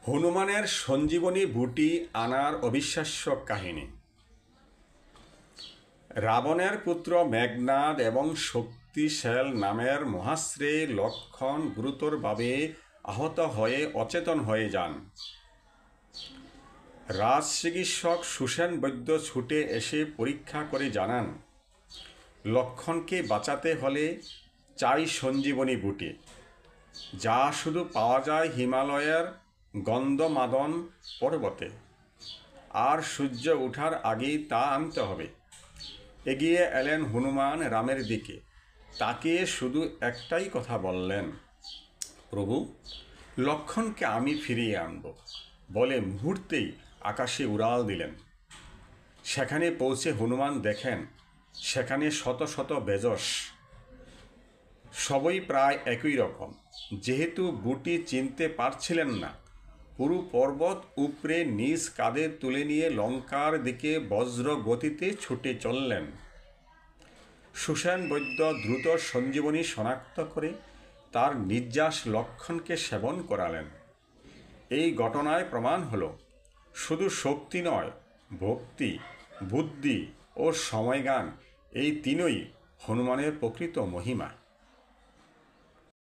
হনুমানের সঞ্জীবনী বুটি আনার অবিশ্বাস্য কাহিনী। রাবণের পুত্র মেঘনাদ এবং শক্তিশাল নামের মহাশ্রেয় লক্ষণ গুরুতরভাবে আহত হয়ে অচেতন হয়ে যান। রাজচিকিৎসক সুসেন বৈদ্য ছুটে এসে পরীক্ষা করে জানান, লক্ষণকে বাঁচাতে হলে চাই সঞ্জীবনী বুটি, যা শুধু পাওয়া যায় হিমালয়ের গন্ধমাদন পর্বতে, আর সূর্য ওঠার আগেই তা আনতে হবে। এগিয়ে এলেন হনুমান রামের দিকে, তাকিয়ে শুধু একটাই কথা বললেন, প্রভু, লক্ষণকে আমি ফিরিয়ে আনব বলে মুহূর্তেই আকাশে উড়াল দিলেন। সেখানে পৌঁছে হনুমান দেখেন সেখানে শত শত বেজস, সবই প্রায় একই রকম। যেহেতু বুটি চিনতে পারছিলেন না, পুরো পর্বত উপরে নিজ কাঁধে তুলে নিয়ে লঙ্কার দিকে বজ্র গতিতে ছুটে চললেন। সুসেন বৈদ্য দ্রুত সঞ্জীবনী শনাক্ত করে তার নির্যাস লক্ষণকে সেবন করালেন। এই ঘটনায় প্রমাণ হলো, শুধু শক্তি নয়, ভক্তি, বুদ্ধি ও সময়জ্ঞান, এই তিনই হনুমানের প্রকৃত মহিমা।